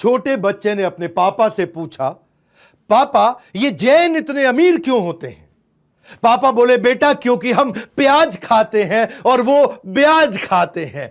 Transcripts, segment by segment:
छोटे बच्चे ने अपने पापा से पूछा, पापा ये जैन इतने अमीर क्यों होते हैं? पापा बोले, बेटा क्योंकि हम प्याज खाते हैं और वो ब्याज खाते हैं।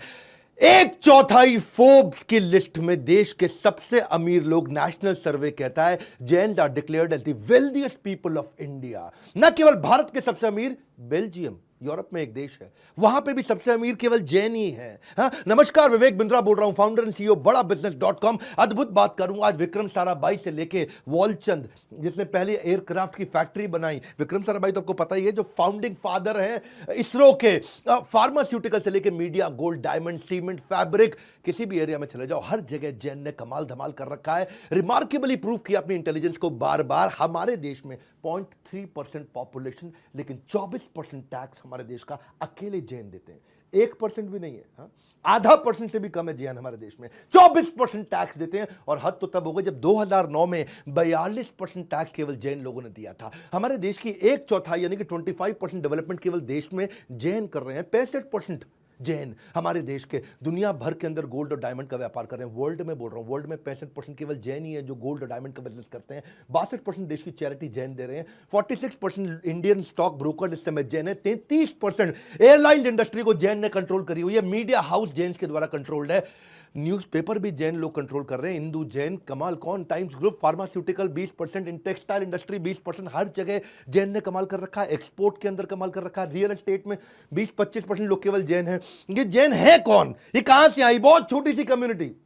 1/4 फोर्ब्स की लिस्ट में देश के सबसे अमीर लोग, नेशनल सर्वे कहता है, Jains are declared as the wealthiest people of India. न केवल भारत के सबसे अमीर, बेल्जियम यूरोप में एक देश है, वहां पे भी सबसे अमीर केवल जैन ही है। हाँ, नमस्कार, विवेक बिंद्रा बोल रहा हूं, फाउंडर एंड सीईओ बड़ा बिजनेस.com। अद्भुत बात करूंगा आज विक्रम साराभाई से लेके वॉलचंद, जिसने पहले एयरक्राफ्ट की फैक्ट्री बनाई। विक्रम साराभाई तो आपको पता ही है, जो फाउंडिंग फादर हैं इसरो के। फार्मास्यूटिकल से लेके media, gold, diamond, cement, fabric, किसी भी एरिया में चले जाओ, हर जगह जैन ने कमाल धमाल कर रखा है। रिमार्केबली प्रूव किया अपनी इंटेलिजेंस को बार बार। हमारे देश में 0.3% पॉपुलेशन, लेकिन 24% टैक्स हमारे देश का अकेले जैन देते हैं। 1% भी नहीं है, हाँ? आधा % से भी कम है जैन हमारे देश में। 24% टैक्स देते हैं, और हद तो तब हो गई जब 2009 में 42% टैक्स केवल जैन लोगों ने दिया था। हमारे देश की 1/4 यानी कि 25% डेवलपमेंट केवल देश में जैन कर रहे हैं। 65% जैन हमारे देश के दुनिया भर के अंदर गोल्ड और डायमंड का व्यापार कर रहे हैं। वर्ल्ड में बोल रहा हूं, वर्ल्ड में 65% केवल जैन ही है जो गोल्ड और डायमंड का बिजनेस करते हैं। 62% देश की चैरिटी जैन दे रहे हैं। 46% इंडियन स्टॉक ब्रोकर इस समय जैन है। 33% एयरलाइन इंडस्ट्री को जैन ने कंट्रोल करी हुई है। मीडिया हाउस जैन के द्वारा कंट्रोल्ड है। न्यूज़पेपर भी जैन लोग कंट्रोल कर रहे हैं। हिंदू, जैन, कमाल कौन, times group, pharmaceutical 20%, in textile industry 20%, हर जगह जैन ने कमाल कर रखा है। एक्सपोर्ट के अंदर कमाल कर रखा है। रियल एस्टेट में 20-25% लोग केवल जैन हैं। ये जैन है कौन? ये कहां से आई? बहुत छोटी सी कम्युनिटी।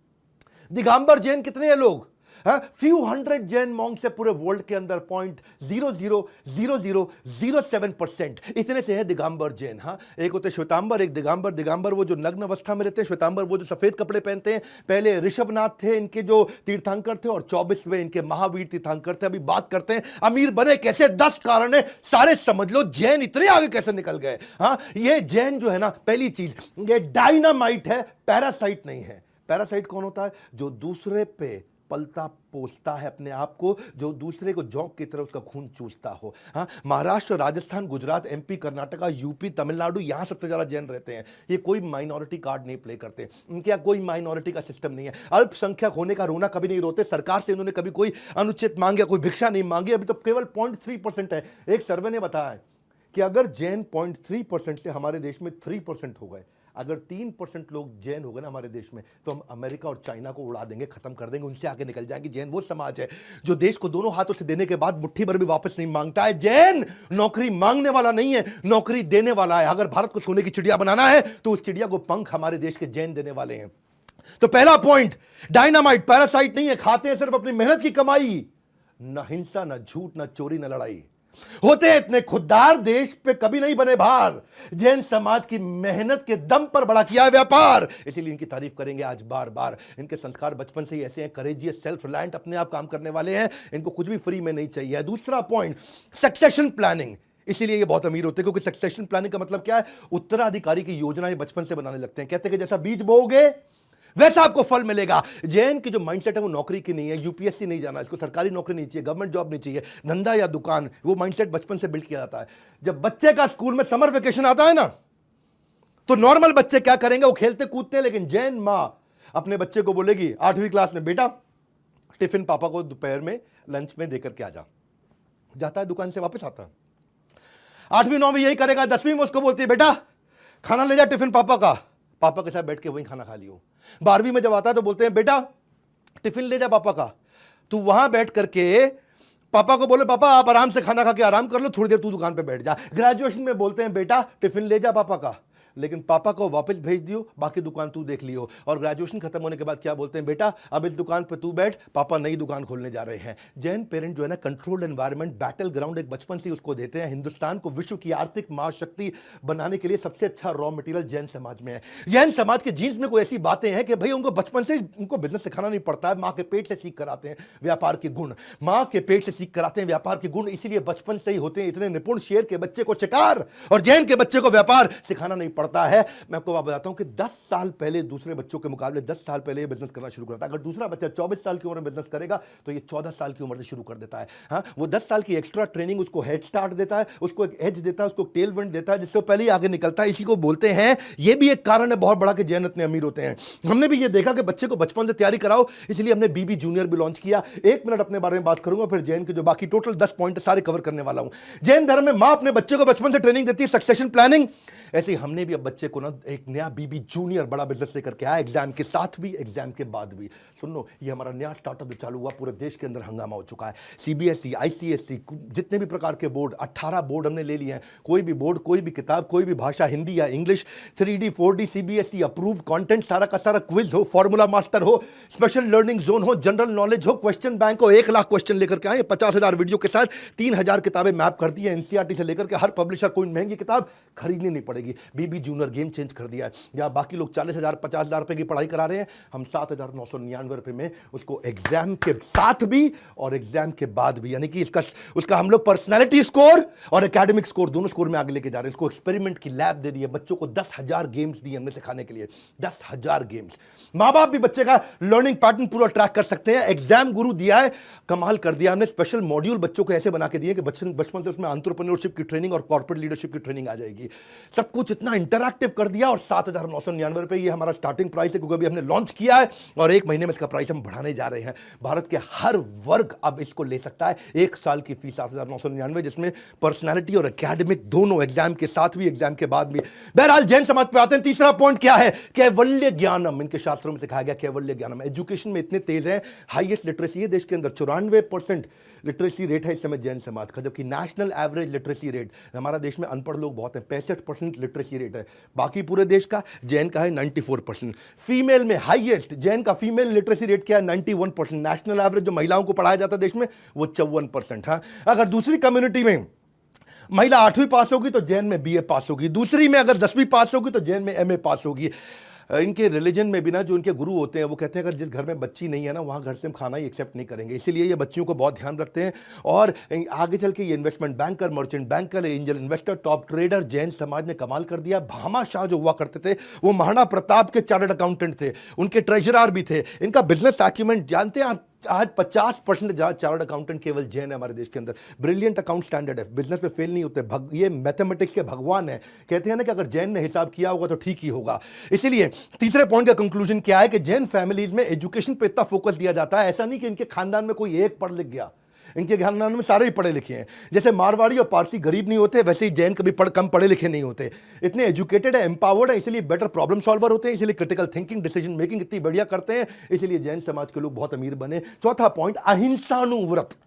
दिगंबर जैन कितने हैं लोग? फ्यू हंड्रेड जैन मॉन्क्स है पूरे वर्ल्ड के अंदर। 0.000007% इतने से है दिगंबर जैन। हाँ, एक होते श्वेतांबर, एक दिगंबर। दिगंबर वो जो नग्न अवस्था में रहते हैं, श्वेतांबर वो जो सफेद कपड़े पहनते हैं। पहले ऋषभनाथ थे इनके जो तीर्थंकर थे, और 24वें इनके महावीर तीर्थंकर थे। अभी बात करते हैं अमीर बने कैसे, 10 कारण है, सारे समझ लो। जैन इतने आगे कैसे निकल गए? हाँ, ये जैन जो है ना, पहली चीज ये डायनामाइट है, पैरासाइट नहीं है। पैरासाइट कौन होता है? जो दूसरे पे पलता पोसता है अपने आप को, जो दूसरे को जोंक की तरह उसका खून चूसता हो। हाँ, महाराष्ट्र, राजस्थान, गुजरात, एमपी, कर्नाटका, यूपी, तमिलनाडु, यहां सबसे ज्यादा जैन रहते हैं। ये कोई माइनॉरिटी कार्ड नहीं प्ले करते, इनके यहाँ कोई माइनॉरिटी का सिस्टम नहीं है। अल्पसंख्यक होने का रोना कभी नहीं रोते। सरकार से इन्होंने कभी कोई अनुचित मांगे, कोई भिक्षा नहीं मांगी। अभी तो केवल 0.3% है। एक सर्वे ने बताया है कि अगर जैन 0.3% से हमारे देश में 3% हो गए, अगर 3% लोग जैन हो गए ना हमारे देश में, तो हम अमेरिका और चाइना को उड़ा देंगे, खत्म कर देंगे, उनसे आगे निकल जाएंगे। जैन वो समाज है जो देश को दोनों हाथों से देने के बाद मुट्ठी भर भी वापस नहीं मांगता है। जैन नौकरी मांगने वाला नहीं है, नौकरी देने वाला है। अगर भारत को सोने की चिड़िया बनाना है तो उस चिड़िया को पंख हमारे देश के जैन देने वाले हैं। तो पहला पॉइंट, डायनामाइट, पैरासाइट नहीं है। खाते हैं सिर्फ अपनी मेहनत की कमाई। न हिंसा, न झूठ, न चोरी, न लड़ाई। होते इतने खुददार, देश पे कभी नहीं बने भार। जैन समाज की मेहनत के दम पर बड़ा किया है व्यापार, इसीलिए इनकी तारीफ करेंगे आज बार बार। इनके संस्कार बचपन से ही ऐसे हैं, करेजियस, सेल्फ रिलायंट, अपने आप काम करने वाले हैं। इनको कुछ भी फ्री में नहीं चाहिए। दूसरा पॉइंट, सक्सेशन प्लानिंग। इसीलिए ये बहुत अमीर होते हैं, क्योंकि सक्सेशन प्लानिंग का मतलब क्या है? उत्तराधिकारी की योजना ये बचपन से बनाने लगते हैं। कहते हैं कि जैसा बीज बोओगे वैसा आपको फल मिलेगा। जैन की जो माइंडसेट है वो नौकरी की नहीं है। यूपीएससी नहीं जाना, इसको सरकारी नौकरी नहीं चाहिए, गवर्नमेंट जॉब नहीं चाहिए, धंधा या दुकान। वो माइंडसेट बचपन से बिल्ड किया जाता है। जब बच्चे का स्कूल में समर वेकेशन आता है ना, तो नॉर्मल बच्चे क्या करेंगे? वो खेलते कूदते हैं। लेकिन जैन मां अपने बच्चे को बोलेगी 8वीं क्लास में, बेटा टिफिन पापा को दोपहर में लंच में देकर के आ जा। जाता है, दुकान से वापस आता है। 8वीं 9वीं यही करेगा। 10वीं में उसको बोलती है, बेटा खाना ले जा टिफिन पापा का, पापा के साथ बैठ के वहीं खाना खा लियो। 12वीं में जब आता है तो बोलते हैं, बेटा टिफिन ले जा पापा का, तू वहां बैठ करके पापा को बोले, पापा आप आराम से खाना खा के आराम कर लो, थोड़ी देर तू दुकान पे बैठ जा। ग्रेजुएशन में बोलते हैं, बेटा टिफिन ले जा पापा का, लेकिन पापा को वापस भेज दियो, बाकी दुकान तू देख लियो। और ग्रेजुएशन खत्म होने के बाद क्या बोलते हैं, बेटा अब इस दुकान पे तू बैठ, पापा नई दुकान खोलने जा रहे हैं। जैन पेरेंट जो है ना, कंट्रोल्ड एनवायरनमेंट, बैटल ग्राउंड एक बचपन से उसको देते हैं। हिंदुस्तान को विश्व की आर्थिक महाशक्ति बनाने के लिए सबसे अच्छा रॉ मटेरियल जैन समाज में है। जैन समाज के जीन्स में कोई ऐसी बातें हैं कि भाई उनको बचपन से उनको बिजनेस सिखाना नहीं पड़ता है। माँ के पेट से सीख कर आते हैं व्यापार के गुण, माँ के पेट से सीख कर आते हैं व्यापार के गुण, इसीलिए बचपन से ही होते हैं इतने निपुण। शेर के बच्चे को शिकार और जैन के बच्चे को व्यापार सिखाना नहीं पड़ता पड़ता है। मैं आपको बात बताता हूं कि 10 साल पहले दूसरे बच्चों के मुकाबले 10 साल पहले ये बिजनेस करना शुरू करता है। अगर दूसरा बच्चा 24 साल की उम्र में बिजनेस करेगा तो ये 14 साल की उम्र से शुरू कर देता है। हाँ, वो 10 साल की एक्स्ट्रा ट्रेनिंग उसको हेड स्टार्ट देता है, उसको एक एज देता है, उसको टेल विंड देता है, जिससे पहले ही आगे निकलता है। इसी को बोलते हैं, ये भी एक कारण है बहुत बड़ा कि जैन इतने अमीर होते हैं। हमने भी ये देखा कि बच्चे को बचपन से तैयारी कराओ, इसलिए हमने बीबी जूनियर भी लॉन्च किया। 1 मिनट अपने बारे में बात करूंगा, फिर जैन के जो बाकी टोटल 10 पॉइंट सारे कवर करने वाला हूं। जैन धर्म में मां अपने बच्चे को बचपन से ट्रेनिंग देती है, सक्सेशन प्लानिंग। ऐसे ही हमने भी अब बच्चे को ना एक नया बीबी जूनियर बड़ा बिजनेस लेकर के आया, एग्जाम के साथ भी एग्जाम के बाद भी। सुन लो, ये हमारा नया स्टार्टअप चालू हुआ, पूरे देश के अंदर हंगामा हो चुका है। सीबीएसई, आईसीएसई, जितने भी प्रकार के बोर्ड, 18 बोर्ड हमने ले लिए हैं। कोई भी बोर्ड, कोई भी किताब, कोई भी भाषा, हिंदी या English, 3D 4D CBSE approve content, सारा का सारा क्विज हो, फॉर्मूला मास्टर हो, स्पेशल लर्निंग जोन हो, जनरल नॉलेज हो, क्वेश्चन बैंक हो। 1 लाख क्वेश्चन लेकर के आए, 50,000 वीडियो के साथ 3,000 किताबें मैप कर दी है एनसीईआरटी से लेकर के। हर पब्लिशर कोई महंगी किताब खरीदनी नहीं पड़ेगी। बीबी जूनियर गेम चेंज कर दिया है। जहां बाकी लोग 40,000 50,000 रुपए की पढ़ाई करा रहे हैं, हम 7,999 रुपए में उसको एग्जाम के साथ भी और एग्जाम के बाद भी, यानी कि उसका हम लोग पर्सनैलिटी स्कोर और एकेडमिक स्कोर दोनों स्कोर में आगे लेके जा रहे हैं। इसको एक्सपेरिमेंट की लैब दे दी है, बच्चों को 10,000 गेम्स दिए हमने सिखाने के लिए, 10,000 गेम्स। मां बाप भी बच्चे का लर्निंग पैटर्न पूरा ट्रैक कर सकते हैं। एग्जाम गुरु दिया है, कमाल कर दिया हमने। स्पेशल मॉड्यूल बच्चों को ऐसे बना के दिए कि बचपन से उसमें एंटरप्रेन्योरशिप की ट्रेनिंग और कॉर्पोरेट लीडरशिप की ट्रेनिंग आ जाएगी। सब कुछ इतना इंटरैक्टिव कर दिया। और 7,999 रुपए ये हमारा स्टार्टिंग प्राइस है, क्योंकि अभी हमने लॉन्च किया है और 1 महीने में इसका प्राइस हम बढ़ाने जा रहे हैं। भारत के हर वर्ग अब इसको ले सकता है। 1 साल की फीस 7,999, जिसमें पर्सनैलिटी और एकेडमिक दोनों, एग्जाम के साथ भी एग्जाम के बाद भी। बहरहाल जैन समाज पे आते हैं। तीसरा पॉइंट क्या है? कैवल्य ज्ञानम। इनके शास्त्रों में सिखाया गया कैवल्य ज्ञानम। एजुकेशन में इतने तेज है, हाईएस्ट लिटरेसी है देश के अंदर, 94% लिटरेसी रेट है इस समय जैन समाज का, जबकि नेशनल एवरेज लिटरेसी रेट, हमारा देश में अनपढ़ लोग बहुत हैं, 65% लिटरेसी रेट है। बाकी पूरे देश का, जैन का है 94%। फीमेल में हाईएस्ट, जैन का फीमेल लिटरेसी रेट क्या है? 91%। नेशनल एवरेज जो महिलाओं को पढ़ाया जाता है देश में, वो 54%। हाँ, अगर दूसरी कम्युनिटी में महिला 8वीं पास होगी तो जैन में बीए पास होगी, दूसरी में अगर 10वीं पास होगी तो जैन में एमए पास होगी। इनके रिलीजन में भी ना, जो इनके गुरु होते हैं वो कहते हैं अगर जिस घर में बच्ची नहीं है ना, वहाँ घर से हम खाना ही एक्सेप्ट नहीं करेंगे। इसीलिए ये बच्चियों को बहुत ध्यान रखते हैं। और आगे चल के ये investment banker, merchant banker, angel investor, top trader, Jain समाज ने कमाल कर दिया। भामा शाह जो हुआ करते थे, वो महाराणा प्रताप के चार्टर्ड अकाउंटेंट थे, उनके ट्रेजरर भी थे। इनका बिजनेस एक्यूमेंट जानते हैं आप? आज 50% चार्टर्ड अकाउंटेंट केवल जैन है हमारे देश के अंदर। ब्रिलियंट अकाउंट स्टैंडर्ड है, बिजनेस में फेल नहीं होते। ये मैथमेटिक्स के भगवान है। कहते हैं ना कि अगर जैन ने हिसाब किया होगा तो ठीक ही होगा। इसीलिए तीसरे पॉइंट का कंक्लूजन क्या है कि जैन फैमिलीज में एजुकेशन पे इतना फोकस दिया जाता है। ऐसा नहीं कि इनके खानदान में कोई एक पढ़ लिख गया, इनके खानदान में सारे ही पढ़े लिखे हैं। जैसे मारवाड़ी और पारसी गरीब नहीं होते, वैसे ही जैन कभी कम पढ़े लिखे नहीं होते। इतने एजुकेटेड है, एम्पावर्ड है, इसलिए बेटर प्रॉब्लम सॉल्वर होते हैं, इसलिए क्रिटिकल थिंकिंग, डिसीजन मेकिंग इतनी बढ़िया करते हैं। इसलिए जैन समाज के लोग बहुत अमीर बने। चौथा पॉइंट, अहिंसानुव्रत।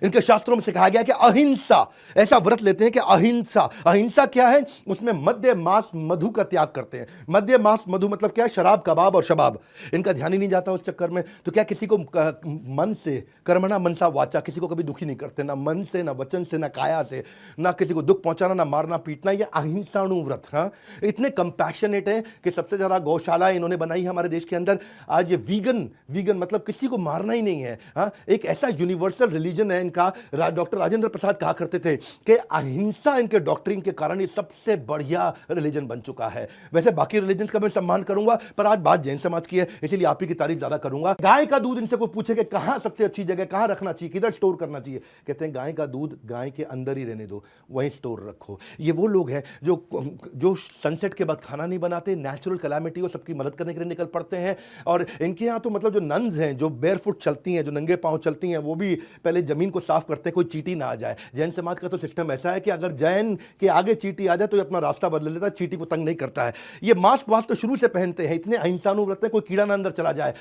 इनके शास्त्रों में सिखाया गया कि अहिंसा, ऐसा व्रत लेते हैं कि अहिंसा। अहिंसा क्या है? उसमें मद्य मांस मधु का त्याग करते हैं। मद्य मांस मधु मतलब क्या है? शराब, कबाब और शबाब। इनका ध्यान ही नहीं जाता उस चक्कर में। तो क्या किसी को मन से, कर्मणा मनसा वाचा, किसी को कभी दुखी नहीं करते, ना मन से, ना वचन से, ना काया से, ना किसी को दुख पहुंचाना, ना मारना पीटना। ये अहिंसानुव्रत। हाँ, इतने कंपैशनेट है कि सबसे ज्यादा गौशाला इन्होंने बनाई है हमारे देश के अंदर। आज ये वीगन मतलब किसी को मारना ही नहीं है। हाँ, एक ऐसा यूनिवर्सल रिलीजन है इनका। डॉक्टर राजेंद्र प्रसाद कहा करते थे कि अहिंसा इनके डॉक्ट्रिन के कारण ये सबसे बढ़िया रिलीजन बन चुका है। वैसे बाकी रिलीजन का मैं सम्मान करूंगा, पर आज बात जैन समाज की है, इसीलिए आप ही की तारीफ ज्यादा करूंगा। गाय का दूध, इनसे कोई पूछे कि कहां सबसे अच्छी जगह, कहां रखना चाहिए, किधर स्टोर करना चाहिए, कहते हैं गाय का दूध गाय के अंदर ही रहने दो, वहीं स्टोर रखो। ये वो लोग हैं जो सनसेट के बाद खाना नहीं बनाते, नेचुरल कैलामिटी हो सबकी मदद करने के लिए निकल पड़ते हैं। और इनके यहाँ तो मतलब जो नन्स हैं, जो बेयरफुट चलती हैं, जो नंगे पांव चलती हैं, वो भी पहले जमीन को साफ करते हैं, कोई चींटी ना आ जाए। जैन समाज का तो सिस्टम ऐसा है कि अगर जैन के आगे चींटी आ जाए तो ये अपना रास्ता बदल लेता है, चींटी को तंग नहीं करता है। ये मास्क वास्क तो शुरू से पहनते हैं, इतने अहिंसानुव्रत हैं, कोई कीड़ा ना अंदर चला जाए।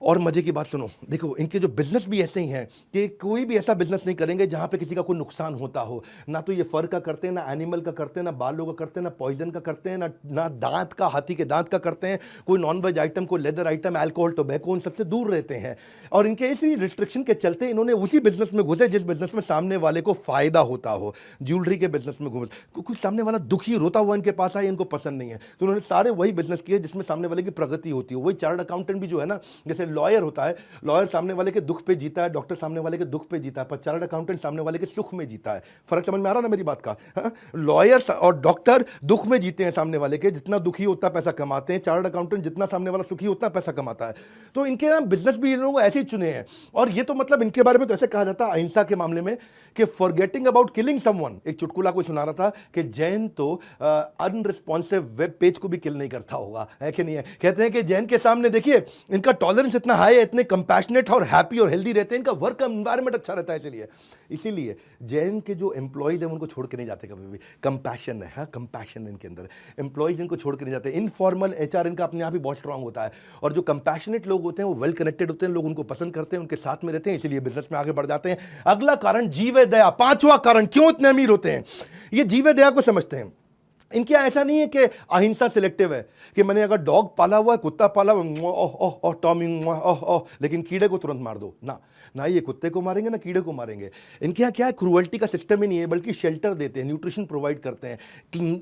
और मजे की बात सुनो, देखो इनके जो बिजनेस भी ऐसे ही हैं कि कोई भी ऐसा बिजनेस नहीं करेंगे जहां पे किसी का कोई नुकसान होता हो। ना तो ये फर का करते हैं, ना एनिमल का करते हैं, ना बालों का करते हैं, ना पॉइजन का करते हैं, ना दांत का, हाथी के दांत का करते हैं। कोई नॉनवेज आइटम, कोई लेदर आइटम, अल्कोहल, टोबैको, उन सबसे दूर रहते हैं। और इनके इसी रिस्ट्रिक्शन के चलते इन्होंने उसी बिजनेस में घुसे जिस बिजनेस में सामने वाले को फायदा होता हो। ज्वेलरी के बिजनेस में घुसे, कुछ सामने वाला दुखी रोता हुआ इनके पास आए, इनको पसंद नहीं है, तो उन्होंने सारे वही बिजनेस किए जिसमें सामने वाले की प्रगति होती है। वही चार्टर्ड अकाउंटेंट भी जो है ना, जैसे लॉयर होता है, लॉयर सामने वाले के दुख पे जीता है, डॉक्टर सामने वाले के दुख पे जीता है, पर चार्टर्ड अकाउंटेंट सामने वाले के सुख में जीता है। फर्क समझ में आ रहा ना मेरी बात का? लॉयर और डॉक्टर दुख में जीते हैं सामने वाले के, जितना दुखी उतना पैसा कमाते हैं। चार्टर्ड अकाउंटेंट जितना सामने वाला सुखी उतना पैसा कमाता है। तो इनके ना बिजनेस भी इन लोगों को ऐसे ही चुने हैं। और ये तो मतलब इनके बारे में तो ऐसे कहा जाता है अहिंसा के मामले में कि फॉरगेटिंग अबाउट किलिंग समवन, एक चुटकुला कोई सुना रहा था कि जैन तो अनरिस्पॉन्सिव वेब पेज को भी किल नहीं करता होगा, है कि नहीं है? कहते हैं कि जैन के सामने देखिए इनका टॉलरेंस इतना हाई है, इतने कंपैशनेट और हैप्पी और हेल्दी रहते हैं, इनका वर्क एनवायरनमेंट अच्छा रहता है। इसीलिए जैन के जो एम्प्लॉइज हैं उनको छोड़ के नहीं जाते कभी भी। कंपैशन है, हाँ, कंपैशन इनके अंदर, एम्प्लॉइज इनको छोड़ के नहीं जाते। इनफॉर्मल एचआर इनका अपने आप ही बहुत स्ट्रांग होता है। और जो कंपैशनेट लोग होते हैं वो वेल कनेक्टेड होते हैं, लोग उनको पसंद करते हैं, उनके साथ में रहते हैं, इसीलिए बिजनेस में आगे बढ़ जाते हैं। अगला कारण जीव दया, पांचवा कारण क्यों इतने अमीर होते हैं, ये जीव दया को समझते हैं। इनके ऐसा नहीं है कि अहिंसा सिलेक्टिव है कि मैंने अगर डॉग पाला हुआ है, कुत्ता पाला हुआ, टॉमी, लेकिन कीड़े को तुरंत मार दो ना, ना ये कुत्ते को मारेंगे ना कीड़े को मारेंगे। इनके यहाँ क्या है, क्रूअल्टी का सिस्टम ही नहीं है, बल्कि शेल्टर देते हैं, न्यूट्रिशन प्रोवाइड करते हैं,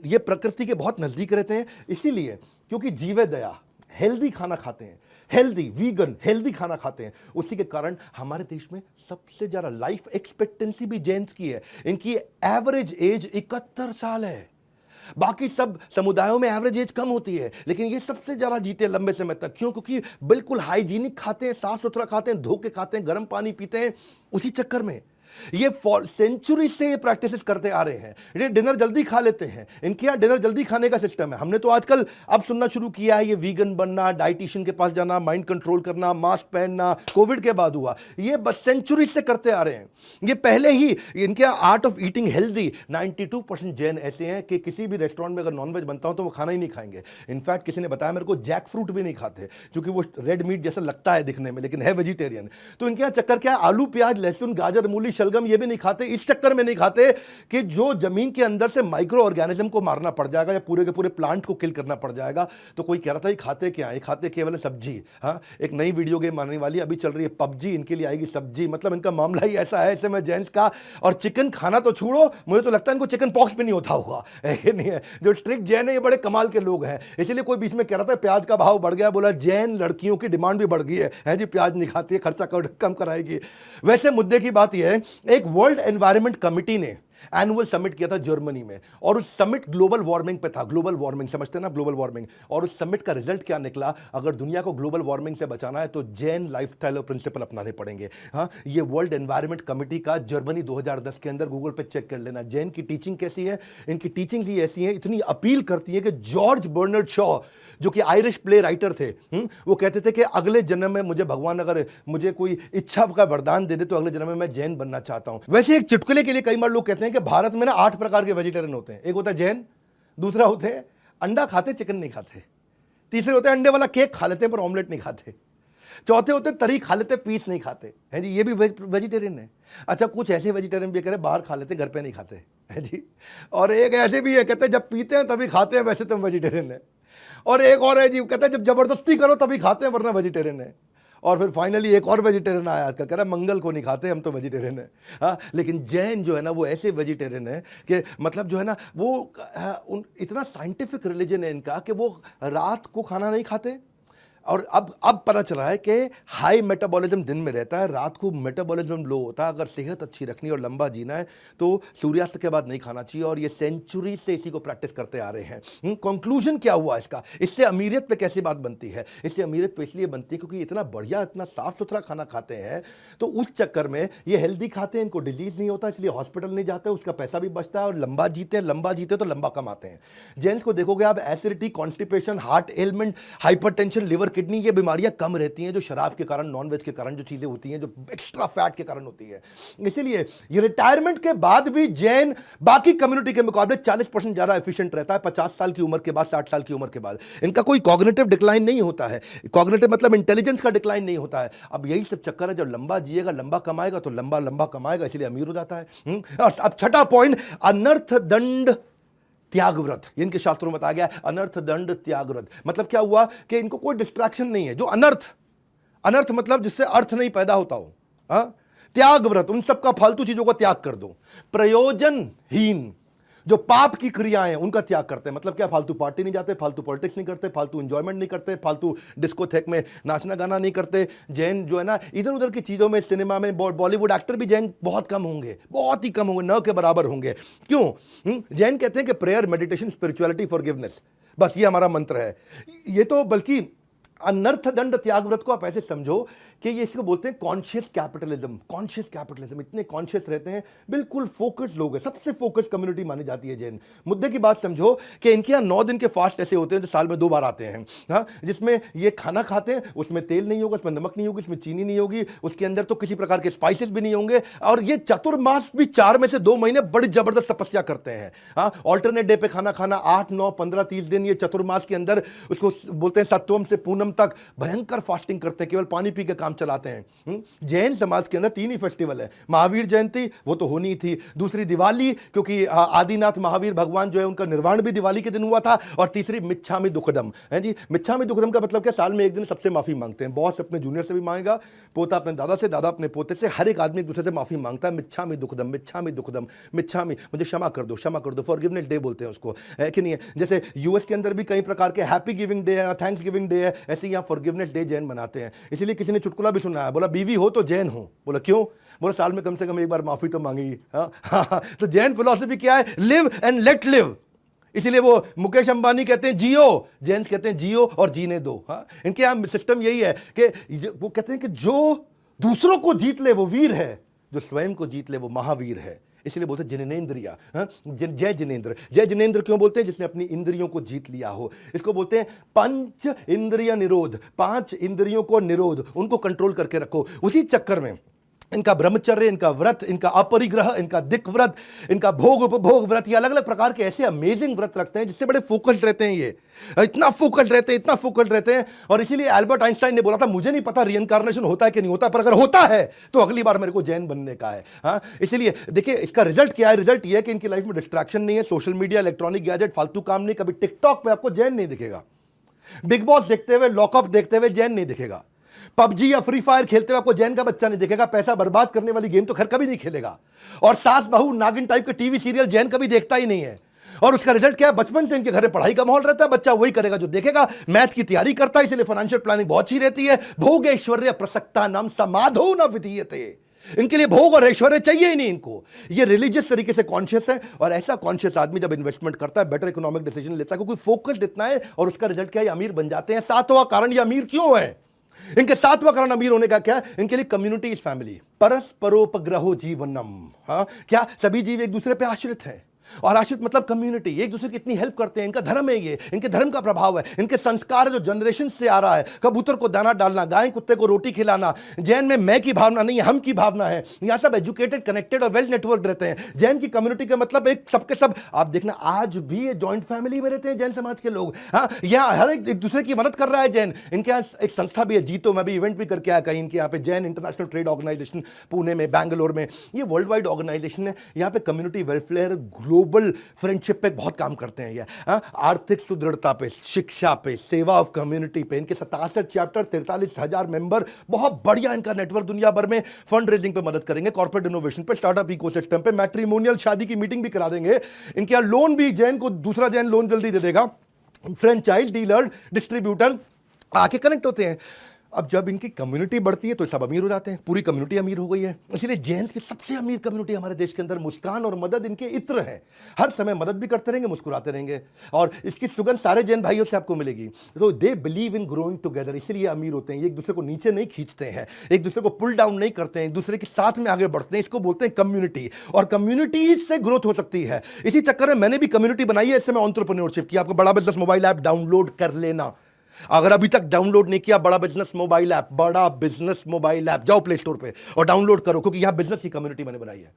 ये प्रकृति के बहुत नजदीक रहते हैं। इसीलिए क्योंकि जीव दया, हेल्दी खाना खाते हैं, हेल्दी वीगन हेल्दी खाना खाते हैं, उसी के कारण हमारे देश में सबसे ज्यादा लाइफ एक्सपेक्टेंसी भी जैन्स की है। इनकी एवरेज एज 71 साल है। बाकी सब समुदायों में एवरेज एज कम होती है, लेकिन ये सबसे ज्यादा जीते लंबे समय तक। क्यों? क्योंकि बिल्कुल हाइजीनिक खाते हैं, साफ सुथरा खाते हैं, धो के खाते हैं, गर्म पानी पीते हैं। उसी चक्कर में ये सेंचुरी से ये प्रैक्टिसेस करते आ रहे हैं। ये डिनर जल्दी खा लेते हैं, इनके यहाँ डिनर जल्दी खाने का सिस्टम है। हमने तो आजकल अब सुनना शुरू किया है ये वीगन बनना, डाइटिशियन के पास जाना, माइंड कंट्रोल करना, मास्क पहनना, कोविड के बाद हुआ। ये बस सेंचुरी से करते आ रहे हैं। ये पहले ही इनके art of eating healthy, 92% Jain ऐसे हैं कि किसी भी रेस्टोरेंट में अगर नॉनवेज बनता हो तो वो खाना ही नहीं खाएंगे। इनफैक्ट किसी ने बताया मेरे को जैक फ्रूट भी नहीं खाते, क्योंकि वो रेड मीट जैसा लगता है दिखने में, लेकिन है वेजिटेरियन। तो इनके यहाँ चक्कर क्या है, आलू प्याज लहसुन गाजर मूली शलगम ये भी नहीं खाते। इस चक्कर में नहीं खाते कि जो जमीन के अंदर से माइक्रो ऑर्गेनिज्म को मारना पड़ जाएगा या पूरे के पूरे प्लांट को किल करना पड़ जाएगा। तो कोई कह रहा था ये खाते क्या है, खाते केवल सब्जी। हाँ, एक नई वीडियो गेम आने वाली अभी चल रही है पबजी, इनके लिए आएगी सब्जी। मतलब इनका मामला ही ऐसा है ऐसे में जेंट्स का। और चिकन खाना तो छोड़ो, मुझे तो लगता है इनको चिकन पॉक्स भी नहीं होता होगा, है नहीं है? जो स्ट्रिक्ट जैन है ये बड़े कमाल के लोग हैं। इसीलिए कोई बीच में कह रहा था प्याज का भाव बढ़ गया, बोला जैन लड़कियों की डिमांड भी बढ़ गई है जी, प्याज नहीं खाती है, खर्चा कम कराएगी। वैसे मुद्दे की बात यह है, एक वर्ल्ड एनवायरनमेंट कमिटी ने एनुअल समिट किया था जर्मनी में, और उस समिट ग्लोबल वार्मिंग पे था। ग्लोबल वार्मिंग समझते हैं ना, ग्लोबल वार्मिंग। और उस समिट का रिजल्ट क्या निकला, अगर दुनिया को ग्लोबल वार्मिंग से बचाना है तो जैन लाइफस्टाइल और प्रिंसिपल अपनाने पड़ेंगे। हाँ, ये वर्ल्ड एनवायरनमेंट कमिटी का जर्मनी 2010 के अंदर गूगल पे चेक कर लेना। जैन की टीचिंग कैसी है, इनकी टीचिंग्स ही ऐसी हैं, इतनी अपील करती है कि जॉर्ज बर्नार्ड शॉ जो कि आयरिश प्ले राइटर थे, वो कहते थे कि अगले जन्म में मुझे भगवान अगर मुझे कोई इच्छा का वरदान दे दे तो अगले जन्म में मैं जैन बनना चाहता हूं। वैसे एक चुटकुले के लिए कई बार लोग कहते हैं कि भारत में ना 8 प्रकार के वेजिटेरियन होते हैं। एक होता है जैन, दूसरा होते हैं अंडा खाते चिकन नहीं खाते, तीसरे होते हैं अंडे वाला केक खा लेते हैं पर ऑमलेट नहीं खाते, चौथे होते तरी खा लेते पीस नहीं खाते, है जी, ये भी वेजिटेरियन है। अच्छा, कुछ ऐसे वेजिटेरियन भी कह रहे बाहर खा लेते घर पे नहीं खाते, है जी। और एक ऐसे भी है कहते जब पीते हैं तभी खाते हैं, वैसे तो वेजिटेरियन है। और एक और है जी, कहता है जब जबरदस्ती करो तभी खाते हैं वरना वेजिटेरियन है। और फिर फाइनली एक और वेजिटेरियन आया आजकल, कह रहा है मंगल को नहीं खाते हम तो वेजिटेरियन है। हाँ, लेकिन जैन जो है ना वो ऐसे वेजिटेरियन है कि मतलब जो है ना वो इतना साइंटिफिक रिलीजन है इनका कि वो रात को खाना नहीं खाते। और अब पता चला है कि हाई मेटाबॉलिज्म दिन में रहता है, रात को मेटाबॉलिज्म लो होता है। अगर सेहत अच्छी रखनी और लंबा जीना है तो सूर्यास्त के बाद नहीं खाना चाहिए, और ये सेंचुरी से इसी को प्रैक्टिस करते आ रहे हैं। कंक्लूजन क्या हुआ इसका, इससे अमीरियत पे कैसी बात बनती है? इससे अमीरियत पे इसलिए बनती है क्योंकि इतना बढ़िया इतना साफ सुथरा खाना खाते हैं, तो उस चक्कर में ये हेल्दी खाते हैं, इनको डिजीज नहीं होता, इसलिए हॉस्पिटल नहीं जाते, उसका पैसा भी बचता है और लंबा जीते हैं। लंबा जीते तो लंबा कमाते हैं। जेंट्स को देखोगे आप, acidity, constipation, heart element, hypertension, liver kidney, ये बीमारियां कम रहती हैं जो शराब के कारण, नॉनवेज के कारण जो चीजें होती हैं, जो एक्स्ट्रा फैट के कारण होती है। इसीलिए ये रिटायरमेंट के बाद भी जैन बाकी कम्युनिटी के मुकाबले 40% ज्यादा एफिशिएंट रहता है 50 साल की उम्र के बाद, 60 साल की उम्र के बाद। इनका कोई कॉग्निटिव डिक्लाइन नहीं होता है, कॉग्निटिव मतलब इंटेलिजेंस का डिक्लाइन नहीं होता है। अब यही सब चक्कर है, जब लंबा जिएगा लंबा कमाएगा तो लंबा लंबा कमाएगा, इसलिए अमीर हो जाता है। अब छठा पॉइंट, अनर्थ दंड त्यागव्रत। इनके शास्त्रों में बताया गया अनर्थ दंड त्यागव्रत। मतलब क्या हुआ कि इनको कोई डिस्ट्रैक्शन नहीं है। जो अनर्थ मतलब जिससे अर्थ नहीं पैदा होता हो, त्याग व्रत, उन सब का फालतू चीजों का त्याग कर दो। प्रयोजनहीन जो पाप की क्रियाएं हैं उनका त्याग करते हैं। मतलब क्या, फालतू पार्टी नहीं जाते, फालतू पॉलिटिक्स नहीं करते, फालतू एंजॉयमेंट नहीं करते, फालतू डिस्कोथेक में नाचना गाना नहीं करते। जैन जो है ना, इधर उधर की चीजों में, सिनेमा में, बॉलीवुड एक्टर भी जैन बहुत कम होंगे, बहुत ही कम होंगे, न के बराबर होंगे। क्यों? जैन कहते हैं कि प्रेयर, मेडिटेशन, स्पिरिचुअलिटी, फॉरगिवनेस, बस ये हमारा मंत्र है। ये तो बल्कि अनर्थ दंड त्याग व्रत को आप ऐसे समझो कि ये इसको बोलते हैं कॉन्शियस कैपिटलिज्म। कॉन्शियस कैपिटलिज्म, इतने कॉन्शियस रहते हैं, बिल्कुल फोकस्ड लोग हैं, सबसे फोकस्ड कम्युनिटी मानी जाती है जैन। मुद्दे की बात समझो कि इनके यहाँ 9 दिन के फास्ट ऐसे होते हैं जो साल में 2 बार आते हैं, हाँ, जिसमें ये खाना खाते हैं, उसमें तेल नहीं होगा, उसमें नमक नहीं होगी, उसमें चीनी नहीं होगी, उसके अंदर तो किसी प्रकार के स्पाइसेस भी नहीं होंगे। और ये चतुर्मास भी 4 में से 2 महीने बड़ी जबरदस्त तपस्या करते हैं, हाँ। ऑल्टरनेट डे पे खाना खाना, 8, 9, 15, 30 दिन ये चतुर्मास के अंदर, उसको बोलते हैं सत्वम से पूनम तक भयंकर फास्टिंग करते हैं, केवल पानी पी के काम चलाते हैं। जैन समाज के अंदर 3 ही फेस्टिवल है। महावीर जयंती वो तो होनी थी, दूसरी दिवाली, क्योंकि आदिनाथ महावीर भगवान जो है उनका निर्वाण भी दिवाली के दिन हुआ था, और तीसरी मिच्छामि दुक्कडम है जी। मिच्छामि दुक्कडम का मतलब क्या, साल में एक दिन सबसे माफी मांगते हैं। बॉस अपने जूनियर से भी मांगेगा, पोता अपने दादा से, दादा अपने पोते से, हर एक आदमी एक दूसरे से माफी मांगता है। मिच्छामि दुक्कडम, मिच्छामि दुक्कडम, मिच्छामि, मुझे क्षमा कर दो, क्षमा कर दो, फॉरगिवनेस डे बोलते हैं उसको, है कि नहीं है। जैसे यूएस के अंदर भी कई प्रकार के हैप्पी गिविंग डे है, थैंक्स गिविंग डे है, ऐसे यहाँ फॉरगिवनेस डे जैन मनाते हैं। इसीलिए किसी ने चुटकुला भी सुना है, बोला बीवी हो तो जैन हो। बोला क्यों? बोला साल में कम से कम एक बार माफी तो मांगी। हाँ। तो जैन फिलॉसफी क्या है? Live and let live. इसीलिए वो मुकेश अंबानी कहते हैं जियो, जैन कहते हैं जियो और जीने दो। हाँ, इनके यहाँ सिस्टम यही है कि वो कहते हैं कि जो दूसरों को जीत ले वो वीर है, जो स्वयं को जीत ले वो महावीर है। इसलिए बोलते हैं जिनेंद्रिया, जय जिनेंद्र। जय जिनेंद्र क्यों बोलते हैं? जिसने अपनी इंद्रियों को जीत लिया हो। इसको बोलते हैं पंच इंद्रिय निरोध, 5 इंद्रियों को निरोध, उनको कंट्रोल करके रखो। उसी चक्कर में इनका ब्रह्मचर्य, इनका व्रत, इनका अपरिग्रह, इनका दिक व्रत, इनका भोग उपभोग व्रत, ये अलग अलग प्रकार के ऐसे अमेजिंग व्रत रखते हैं जिससे बड़े फोकस्ड रहते हैं। ये इतना फोकस्ड रहते हैं, इतना फोकस्ड रहते हैं। और इसीलिए एल्बर्ट आइंस्टाइन ने बोला था, मुझे नहीं पता रिइंकार्नेशन होता है कि नहीं होता, पर अगर होता है तो अगली बार मेरे को जैन बनने का है। हाँ, इसीलिए देखिए इसका रिजल्ट क्या है। रिजल्ट ये है कि इनकी लाइफ में डिस्ट्रैक्शन नहीं है, सोशल मीडिया, इलेक्ट्रॉनिक गैजेट, फालतू काम नहीं। कभी टिकटॉक पे आपको जैन नहीं दिखेगा, बिग बॉस देखते हुए, लॉकअप देखते हुए जैन नहीं दिखेगा, पबजी या फ्री फायर खेलते हुए आपको जैन का बच्चा नहीं दिखेगा, पैसा बर्बाद करने वाली गेम तो खैर कभी नहीं खेलेगा, और सास बहू नागिन टाइप के टीवी सीरियल जैन कभी देखता ही नहीं है। और उसका रिजल्ट क्या है? बचपन से इनके घर में पढ़ाई का माहौल रहता है, बच्चा वही करेगा जो देखेगा, मैथ की तैयारी करता है, इसलिए फाइनेंशियल प्लानिंग बहुत अच्छी रहती है। भोग ऐश्वर्य प्रसक्ता नाम समाधो न विधीयते, इनके लिए भोग और ऐश्वर्य चाहिए ही नहीं इनको। ये रिलीजियस तरीके से कॉन्शियस है, और ऐसा कॉन्शियस आदमी जब इन्वेस्टमेंट करता है बेटर इकोनॉमिक डिसीजन लेता है, क्योंकि फोकस्ड इतना है। और उसका रिजल्ट क्या है? अमीर बन जाते हैं। 7वां कारण ये अमीर क्यों है? इनके 7वां कारण अमीर होने का क्या है? इनके लिए कम्युनिटी इज फैमिली, परस्परोपग्रहो जीवनम। हाँ, क्या सभी जीव एक दूसरे पे आश्रित हैं, और आश्रित मतलब कम्युनिटी, एक दूसरे की इतनी हेल्प करते हैं। इनका धर्म है, ये इनके धर्म का प्रभाव है, इनके संस्कार है जो जनरेशन से आ रहा है। कबूतर को दाना डालना, गाय कुत्ते को रोटी खिलाना। जैन में मैं की भावना नहीं, हम की भावना है। यहाँ सब एजुकेटेड, कनेक्टेड और वेल नेटवर्क रहते हैं। जैन की कम्युनिटी का मतलब एक सबके सब, आप देखना आज भी ये जॉइंट फैमिली में रहते हैं जैन समाज के लोग। हाँ, यहाँ हर एक दूसरे की मदद कर रहा है जैन। इनके यहाँ एक संस्था भी है जीतो, मैं भी इवेंट भी करके आया कहीं इनके यहाँ पे, Jain International Trade Organization, Pune में, बैंगलोर में। ये वर्ल्ड वाइड ऑर्गेनाइजेशन है। यहाँ पे कम्युनिटी वेलफेयर, ग्लोबल फ्रेंडशिप पे बहुत काम करते हैं ये। आर्थिक सुदृढ़ता पे, शिक्षा पे, सेवा ऑफ कम्युनिटी पे। इनके 67 चैप्टर, 43,000 मेंबर, बहुत बढ़िया इनका नेटवर्क। दुनिया भर में फंड रेजिंग पे मदद करेंगे, कॉर्पोरेट इनोवेशन पे, स्टार्टअप इकोसिस्टम पे, मैट्रिमोनियल शादी की मीटिंग भी करा देंगे। इनके यहाँ लोन भी, जैन को दूसरा जैन लोन जल्दी दे देगा। फ्रेंचाइज डीलर, डिस्ट्रीब्यूटर आके कनेक्ट होते हैं। अब जब इनकी कम्युनिटी बढ़ती है तो सब अमीर हो जाते हैं, पूरी कम्युनिटी अमीर हो गई है। इसलिए जैन की सबसे अमीर कम्युनिटी हमारे देश के अंदर। मुस्कान और मदद इनके इत्र है, हर समय मदद भी करते रहेंगे, मुस्कुराते रहेंगे, और इसकी सुगंध सारे जैन भाइयों से आपको मिलेगी। तो they believe in growing together, इसलिए अमीर होते हैं। ये एक दूसरे को नीचे नहीं खींचते हैं, एक दूसरे को पुल डाउन नहीं करते हैं, एक दूसरे के साथ में आगे बढ़ते हैं। इसको बोलते हैं कम्युनिटी, और कम्युनिटी से ग्रोथ हो सकती है। इसी चक्कर में मैंने भी कम्युनिटी बनाई है, इससे मैं एंटरप्रेन्योरशिप की। आपको बड़ा बिजनेस मोबाइल ऐप डाउनलोड कर लेना, अगर अभी तक डाउनलोड नहीं किया बड़ा बिजनेस मोबाइल ऐप, बड़ा बिजनेस मोबाइल ऐप, जाओ प्ले स्टोर पे और डाउनलोड करो, क्योंकि यहां बिजनेस की कम्युनिटी मैंने बनाई है।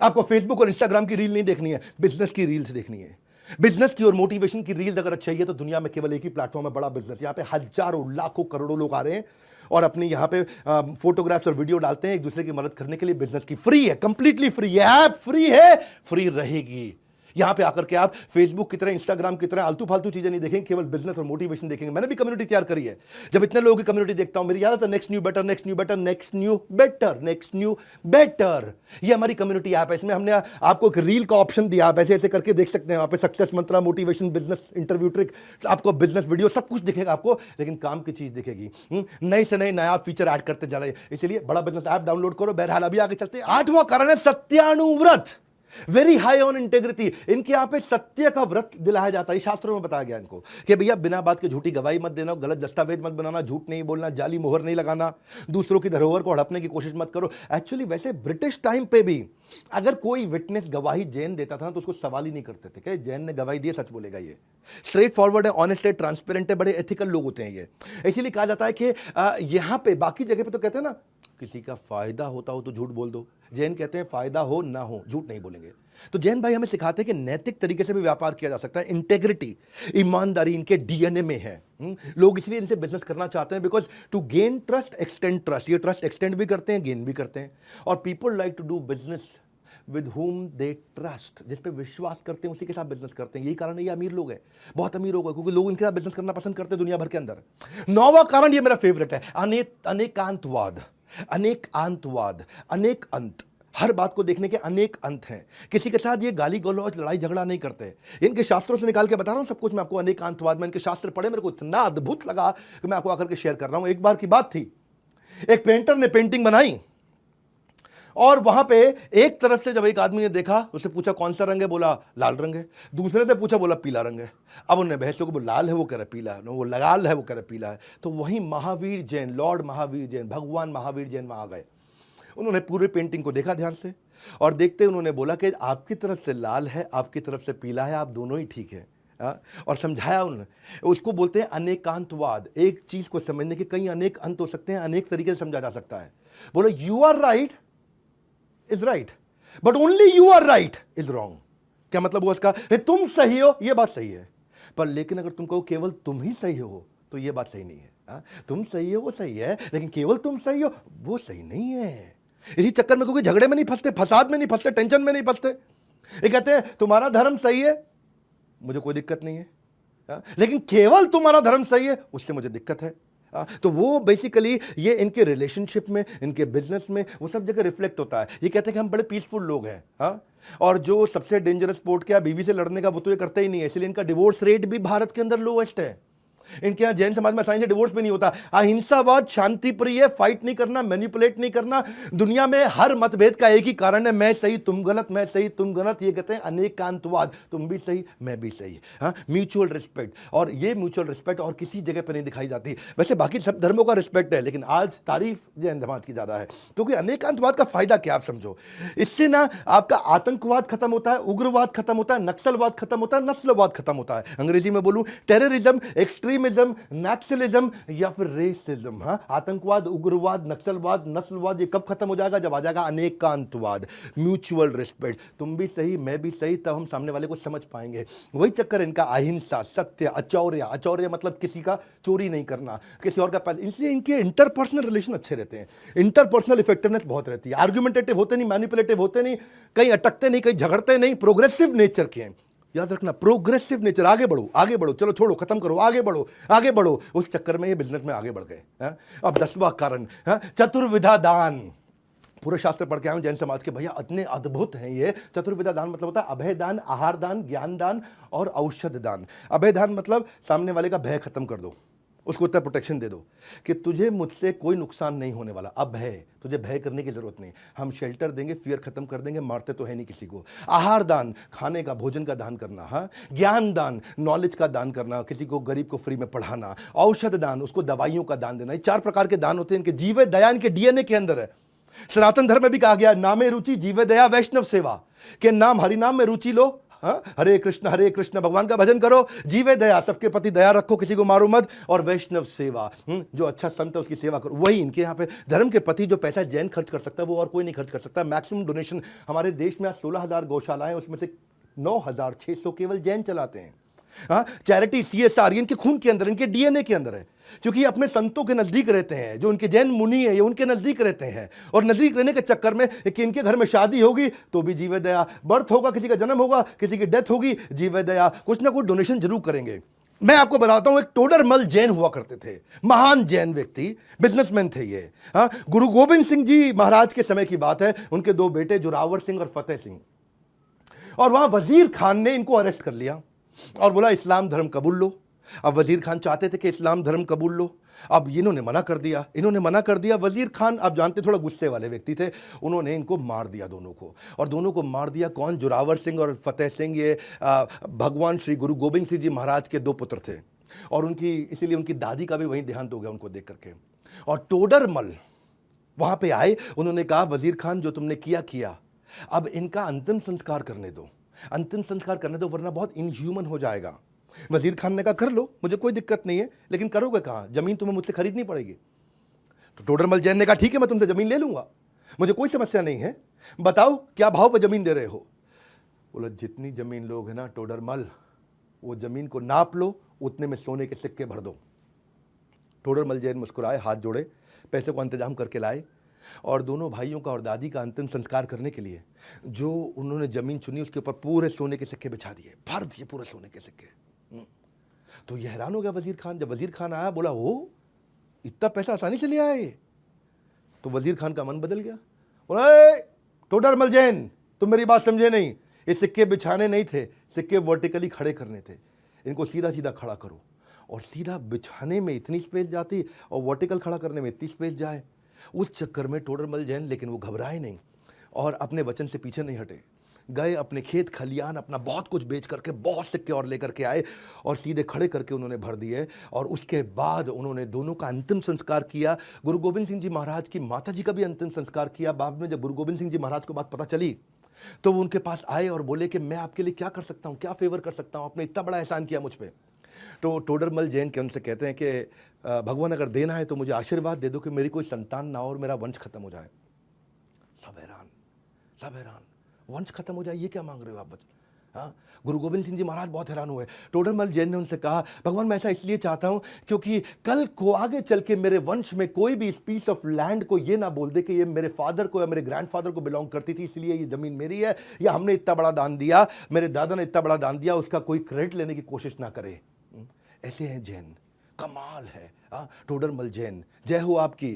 आपको फेसबुक और इंस्टाग्राम की रील नहीं देखनी है, बिजनेस की रील्स देखनी है। बिजनेस की और मोटिवेशन की रील्स अगर अच्छी है तो दुनिया में केवल एक ही प्लेटफॉर्म है, बड़ा बिजनेस। यहां पे हजारों, लाखों, करोड़ों लोग आ रहे हैं और अपनी यहां पे फोटोग्राफ्स और वीडियो डालते हैं एक दूसरे की मदद करने के लिए। बिजनेस की फ्री है, कंप्लीटली फ्री है, ऐप फ्री है, फ्री रहेगी। यहां पे आकर के आप फेसबुक की तरह, इंस्टाग्राम की तरह आलतू फालतू चीजें नहीं देखेंगे, केवल बिजनेस और मोटिवेशन देखेंगे। मैंने भी कम्युनिटी तैयार करी है। जब इतने लोगों की कम्युनिटी देखता हूं, मेरी याद आता है next new better, next new better, next new better, next new better. ये हमारी कम्युनिटी ऐप है। इसमें हमने आपको एक रील का ऑप्शन दिया, आप ऐसे ऐसे करके देख सकते हैं। वहां पे सक्सेस मंत्रा, मोटिवेशन, बिजनेस इंटरव्यू ट्रिक, आपको बिजनेस वीडियो सब कुछ दिखेगा आपको, लेकिन काम की चीज दिखेगी। नए से नए नया फीचर ऐड करते जा रहे हैं। इसलिए बड़ा बिजनेस ऐप डाउनलोड करो। बहरहाल अभी आगे चलते हैं। 8वां कारण है सत्यानुव्रत, वेरी हाई ऑन इंटेग्रिटी। इनके यहां पे सत्य का व्रत दिलाया जाता है। शास्त्रों में बताया गया इनको कि भैया बिना बात के झूठी गवाही मत देना, गलत दस्तावेज मत बनाना, झूठ नहीं बोलना, जाली मोहर नहीं लगाना, दूसरों की धरोहर को हड़पने की कोशिश मत करो। एक्चुअली वैसे ब्रिटिश टाइम पे भी अगर कोई विटनेस गवाही जैन देता था ना, तो उसको सवाल ही नहीं करते थे कि जैन ने गवाही दी, सच बोलेगा। ये स्ट्रेट फॉरवर्ड है, ऑनेस्ट है, ट्रांसपेरेंट है, बड़े एथिकल लोग होते हैं ये। इसीलिए कहा जाता है कि यहां पे बाकी जगह पे तो कहते हैं ना, किसी का फायदा होता हो तो झूठ बोल दो। जैन कहते हैं फायदा हो ना हो झूठ नहीं बोलेंगे। तो जैन भाई हमें सिखाते हैं कि नैतिक तरीके से भी व्यापार किया जा सकता है। इंटेग्रिटी, ईमानदारी इनके डीएनए में है। लोग इसलिए इनसे बिजनेस करना चाहते हैं, because to gain trust, extend trust. ये ट्रस्ट एक्सटेंड भी करते हैं, गेन भी करते हैं। और people like to do business with whom they trust, जिस पे विश्वास करते हैं उसी के साथ बिजनेस करते हैं। यही कारण है ये अमीर लोग हैं, बहुत अमीर लोग हैं, क्योंकि लोग इनके साथ बिजनेस करना पसंद करते हैं दुनिया भर के अंदर। 9वां कारण, ये मेरा फेवरेट है, अनेकांतवाद। अनेकांतवाद, अनेक अंत। हर बात को देखने के अनेक अंत हैं। किसी के साथ ये गाली गलौज, लड़ाई झगड़ा नहीं करते। इनके शास्त्रों से निकाल के बता रहा हूं सब कुछ मैं आपको। अनेकांतवाद में इनके शास्त्र पढ़े, मेरे को इतना अद्भुत लगा कि मैं आपको आकर के शेयर कर रहा हूं। एक बार की बात थी, एक पेंटर ने पेंटिंग बनाई और वहां पे एक तरफ से जब एक आदमी ने देखा, उससे पूछा कौन सा रंग है, बोला लाल रंग है। दूसरे से पूछा, बोला पीला रंग है। अब उन्होंने बहस को, वो लाल है, वो कह रहा पीला है, वो लाल है, वो कह रहा पीला है। तो वहीं महावीर जैन, लॉर्ड महावीर जैन, भगवान महावीर जैन वहां आ गए। उन्होंने पूरे पेंटिंग को देखा ध्यान से, और देखते उन्होंने बोला कि आपकी तरफ से लाल है, आपकी तरफ से पीला है, आप दोनों ही ठीक है। और समझाया उन्होंने। उसको बोलते हैं अनेकांतवाद। एक चीज को समझने के कई अनेक अंत हो सकते हैं, अनेक तरीके से समझा जा सकता है। बोलो you are right is right, but only you are right is wrong. क्या मतलब हुआ इसका? तुम सही हो, यह बात सही है, पर लेकिन अगर तुम कहो केवल तुम ही सही हो, तो यह बात सही नहीं है। तुम सही हो वो सही है, लेकिन केवल तुम सही हो वो सही नहीं है। इसी चक्कर में क्योंकि झगड़े में नहीं फंसते, फसाद में नहीं फंसते, टेंशन में नहीं फंसते। ये कहते हैं तुम्हारा धर्म सही है, मुझे कोई दिक्कत नहीं है, लेकिन केवल तुम्हारा धर्म सही है, उससे मुझे दिक्कत है। तो वो बेसिकली ये इनके रिलेशनशिप में, इनके बिजनेस में, वो सब जगह रिफ्लेक्ट होता है। ये कहते हैं कि हम बड़े पीसफुल लोग हैं। और जो सबसे डेंजरस स्पोर्ट क्या, बीवी से लड़ने का, वो तो ये करते ही नहीं है। इसलिए इनका डिवोर्स रेट भी भारत के अंदर लोएस्ट है। इनके यहाँ जैन समाज में आसानी से डिवोर्स भी नहीं होता। अहिंसावाद, शांति प्रिय, फाइट नहीं करना, मैनिपुलेट नहीं करना। दुनिया में हर मतभेद का एक ही कारण है, मैं सही तुम गलत, मैं सही तुम गलत। ये कहते हैं अनेकांतवाद, तुम भी सही मैं भी सही। म्यूचुअल रिस्पेक्ट, और ये म्यूचुअल रिस्पेक्ट और किसी जगह पर नहीं दिखाई जाती। वैसे बाकी सब धर्मों का रिस्पेक्ट है, लेकिन आज तारीफ जैन समाज की ज्यादा है। क्योंकि अनेकांतवाद का फायदा क्या, आप समझो। इससे ना आपका आतंकवाद खत्म होता है, उग्रवाद खत्म होता है, नक्सलवाद खत्म होता है, नस्लवाद खत्म होता है। अंग्रेजी में बोलूं, टेररिज्म, एक्सट्रीमिज्म, नक्सलिज्म या फिर रेसिज्म। आतंकवाद, उग्रवाद, नक्सलवाद, नस्लवाद, ये कब खत्म हो जाएगा? जब आ जाएगा अनेकांतवाद, म्यूचुअल रिस्पेक्ट। तुम भी सही मैं भी सही, तब हम सामने वाले को समझ पाएंगे। वही चक्कर इनका अहिंसा, सत्य, अचौर्य। अचौर्य मतलब किसी का चोरी नहीं करना, किसी और का पैसा। इसलिए इनके इंटरपर्सनल रिलेशन अच्छे रहते हैं, इंटरपर्सनल इफेक्टिवनेस बहुत रहती है। आर्गुमेंटेटिव होते नहीं, मैनिपुलेटिव होते नहीं, कहीं अटकते नहीं, कहीं झगड़ते नहीं, प्रोग्रेसिव नेचर के हैं। याद रखना, प्रोग्रेसिव नेचर। आगे बढ़ो आगे बढ़ो, चलो छोड़ो खत्म करो, आगे बढ़ो आगे बढ़ो। उस चक्कर में ये बिजनेस में आगे बढ़ गए। अब 10वां कारण, चतुर्विधा दान। पूरे शास्त्र पढ़ के आए जैन समाज के, भैया इतने अद्भुत हैं ये। चतुर्विधा दान मतलब होता है अभय दान, आहार दान, ज्ञान दान और औषध दान। अभय दान मतलब सामने वाले का भय खत्म कर दो, उसको इतना प्रोटेक्शन दे दो कि तुझे मुझसे कोई नुकसान नहीं होने वाला। अब भय, तुझे भय करने की जरूरत नहीं, हम शेल्टर देंगे, फियर खत्म कर देंगे, मारते तो है नहीं किसी को। आहार दान, खाने का, भोजन का दान करना। ज्ञान दान, नॉलेज का दान करना, किसी को गरीब को फ्री में पढ़ाना। औषध दान, उसको दवाइयों का दान देना। ये 4 प्रकार के दान होते हैं। इनके जीव दया इनके डीएनए के अंदर है। सनातन धर्म में भी कहा गया, नामे रुचि जीव दया वैष्णव सेवा, के नाम हरिनाम में रुचि लो। हरे कृष्ण भगवान का भजन करो, जीवे दया, सबके प्रति दया रखो, किसी को मारो मत, और वैष्णव सेवा, जो अच्छा संत है उसकी सेवा करो। वही इनके यहाँ पे धर्म के प्रति जो पैसा जैन खर्च कर सकता है वो और कोई नहीं खर्च कर सकता। मैक्सिमम डोनेशन हमारे देश में 16,000 गौशालाएं, उसमें से 9,600 केवल जैन चलाते हैं। हाँ, चैरिटी, CSR, इनके खून के अंदर, इनके DNA के अंदर है, क्योंकि ये अपने संतों के नजदीक रहते हैं। जो उनके जैन मुनि है, ये उनके नजदीक रहते हैं, और नजदीक रहने के चक्कर में कि इनके घर में शादी होगी तो भी जीवे दया, बर्थ होगा, किसी का जन्म होगा, किसी की डेथ होगी, जीवे दया, कुछ ना कुछ डोनेशन जरूर करेंगे। मैं आपको बताता हूं, एक टोडरमल जैन हुआ करते थे, महान जैन व्यक्ति, बिजनेसमैन थे ये। हाँ, गुरु गोविंद सिंह जी महाराज के समय की बात है, उनके 2 बेटे जोरावर सिंह और फतेह सिंह, और वहां वजीर खान ने इनको अरेस्ट कर लिया और बोला इस्लाम धर्म कबूल लो। अब वजीर खान चाहते थे कि इस्लाम धर्म कबूल लो, अब इन्होंने मना कर दिया। वजीर खान, आप जानते, थोड़ा गुस्से वाले व्यक्ति थे, उन्होंने इनको मार दिया दोनों को, और दोनों को मार दिया कौन? जोरावर सिंह और फतेह सिंह। ये भगवान श्री गुरु गोविंद सिंह जी महाराज के 2 पुत्र थे, और उनकी, इसीलिए उनकी दादी का भी वहीं देहांत हो गया उनको देख करके। और टोडरमल वहां पे आए, उन्होंने कहा वजीर खान जो तुमने किया, अब इनका अंतिम संस्कार करने दो, वरना बहुत इनह्यूमन हो जाएगा। वजीर खान ने कहा कर लो, मुझे कोई दिक्कत नहीं है, लेकिन करोगे कहां? जमीन तुम्हें मुझसे खरीदनी पड़ेगी। तो टोडरमल जैन ने कहा ठीक है, मैं तुमसे जमीन ले लूंगा, मुझे कोई समस्या नहीं है, बताओ क्या भाव पर जमीन दे रहे हो? बोला जितनी जमीन लोग है ना टोडरमल, वो जमीन को नाप लो, उतने में सोने के सिक्के भर दो। टोडरमल जैन मुस्कुराए, हाथ जोड़े, पैसे को इंतजाम करके लाए, और दोनों भाइयों का और दादी का अंतिम संस्कार करने के लिए जो उन्होंने जमीन चुनी, उसके ऊपर पूरे सोने के सिक्के बिछा दिए, भर दिए पूरे सोने के सिक्के। तो ये हैरान हो गया वजीर खान। जब वजीर खान आया, बोला हो इतना पैसा आसानी से ले आए? तो वजीर खान का मन बदल गया, बोला टोडरमल जैन तुम मेरी बात समझे नहीं, ये सिक्के बिछाने नहीं थे, सिक्के वर्टिकली खड़े करने थे, इनको सीधा सीधा खड़ा करो। और सीधा बिछाने में इतनी स्पेस जाती और वर्टिकल खड़ा करने में इतनी स्पेस जाए, उस चक्कर में टोडरमल जैन, लेकिन वो घबराए नहीं और अपने वचन से पीछे नहीं हटे। गए अपने खेत खलियान, अपना बहुत कुछ बेच करके बहुत सिक्के और लेकर के आए, और सीधे खड़े करके उन्होंने भर दिए। और उसके बाद उन्होंने दोनों का अंतिम संस्कार किया। गुरु गोविंद सिंह जी महाराज की माता जी का भी अंतिम संस्कार किया। बाद में जब गुरु गोविंद सिंह जी महाराज को बात पता चली, तो वो उनके पास आए और बोले कि मैं आपके लिए क्या कर सकता हूँ, क्या फेवर कर सकता हूँ, आपने इतना बड़ा एहसान किया मुझ पर। तो टोडरमल जैन के उनसे कहते हैं कि भगवान अगर देना है तो मुझे आशीर्वाद दे दो कि मेरी कोई संतान ना हो और मेरा वंश खत्म हो जाए। सब हैरान, वंश खत्म हो जाए, ये क्या मांग रहे हो आप बच्चे? हाँ, गुरु गोविंद सिंह जी महाराज बहुत हैरान हुए। टोडरमल जैन ने उनसे कहा भगवान मैं ऐसा इसलिए चाहता हूं क्योंकि कल को आगे चल के मेरे वंश में कोई भी इस पीस ऑफ लैंड को ये ना बोल दे कि ये मेरे फादर को या मेरे ग्रैंडफादर को बिलोंग करती थी, इसलिए ये जमीन मेरी है, या हमने इतना बड़ा दान दिया, मेरे दादा ने इतना बड़ा दान दिया, उसका कोई क्रेडिट लेने की कोशिश ना करे। ऐसे हैं जैन, कमाल है। टोडरमल जैन, जय हो आपकी।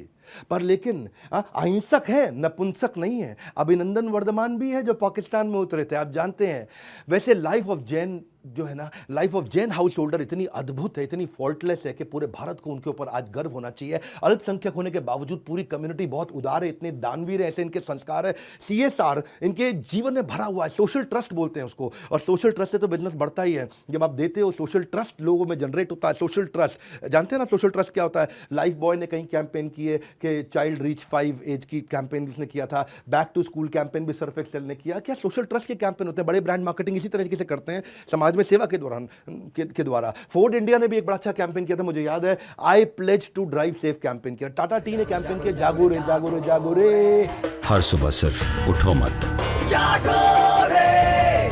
पर लेकिन अहिंसक है, नपुंसक नहीं है। अभिनंदन वर्धमान भी है जो पाकिस्तान में उतरे थे, आप जानते हैं। वैसे लाइफ ऑफ जैन जो है ना, life of Jain house holder इतनी अद्भुत है, इतनी फॉल्टलेस है कि पूरे भारत को उनके ऊपर आज गर्व होना चाहिए। अल्पसंख्यक होने के बावजूद पूरी कम्युनिटी बहुत उदार है, इतने दानवीर है, ऐसे इनके संस्कार है। CSR इनके जीवन में भरा हुआ है, सोशल ट्रस्ट बोलते हैं उसको, और सोशल ट्रस्ट से तो बिजनेस बढ़ता ही है। जब आप देते हो सोशल ट्रस्ट लोगों में जनरेट होता है। सोशल ट्रस्ट जानते हैं ना, सोशल ट्रस्ट क्या होता है? लाइफ बॉय ने कहीं कैंपेन किए कि चाइल्ड रीच 5 एज की कैंपेन उसने किया था, बैक टू स्कूल कैंपेन भी सर्फ एक्सेल ने किया। क्या सोशल ट्रस्ट के कैंपेन होते हैं, बड़े ब्रांड मार्केटिंग इसी तरीके से करते हैं समाज में सेवा के द्वारा। फोर्ड इंडिया ने भी एक बड़ा अच्छा कैंपेन किया था, मुझे याद है, I pledge to drive safe campaign किया। टाटा टी ने कैंपेन किया, जागो रे जागो रे जागो रे, हर सुबह सिर्फ उठो मत, जागो रे।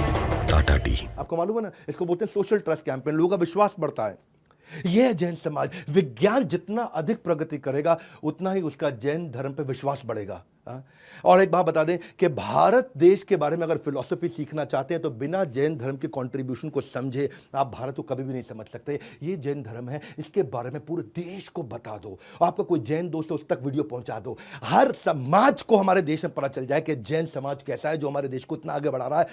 टाटा टी। आपको मालूम है ना, इसको बोलते हैं सोशल ट्रस्ट कैंपेन, लोगों का विश्वास बढ़ता है। यह है जैन समाज। विज्ञान जितना अधिक प्रगति करेगा उतना ही उसका जैन धर्म पे विश्वास बढ़ेगा। और एक बात बता दें कि भारत देश के बारे में अगर फिलॉसफी सीखना चाहते हैं तो बिना जैन धर्म के कंट्रीब्यूशन को समझे आप भारत को कभी भी नहीं समझ सकते। ये जैन धर्म है, इसके बारे में पूरे देश को बता दो। आपका कोई जैन दोस्त है, उस तक वीडियो पहुंचा दो। हर समाज को हमारे देश में पता चल जाए कि जैन समाज कैसा है, जो हमारे देश को इतना आगे बढ़ा रहा है।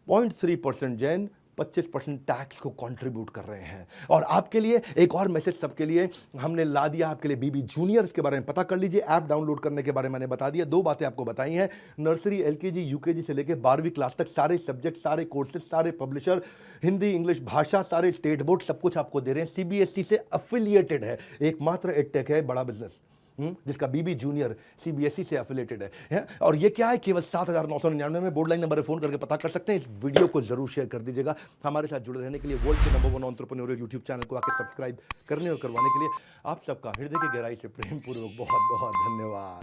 0.3% जैन 25% टैक्स को कंट्रीब्यूट कर रहे हैं। और आपके लिए एक और मैसेज सबके लिए हमने ला दिया, आपके लिए बीबी जूनियर, इसके बारे में पता कर लीजिए। ऐप डाउनलोड करने के बारे में मैंने बता दिया। 2 बातें आपको बताई हैं, नर्सरी, LKG, UKG से लेकर 12वीं क्लास तक सारे सब्जेक्ट, सारे कोर्सेज, सारे पब्लिशर, हिंदी इंग्लिश भाषा, सारे स्टेट बोर्ड, सब कुछ आपको दे रहे हैं। CBSE से अफिलिएटेड है, एकमात्र एडटेक है बड़ा बिजनेस जिसका बीबी जूनियर CBSE से एफिलेटेड है। और ये क्या है, केवल 7,999 में बोर्ड लाइन नंबर फोन करके पता कर सकते हैं। इस वीडियो को जरूर शेयर कर दीजिएगा। हमारे साथ जुड़े रहने के लिए वर्ल्ड के नंबर 1 एंटरप्रेन्योरियल यूट्यूब चैनल को आकर सब्सक्राइब करने और करवाने के लिए आप सबका हृदय की गहराई से प्रेम पूर्वक बहुत बहुत धन्यवाद।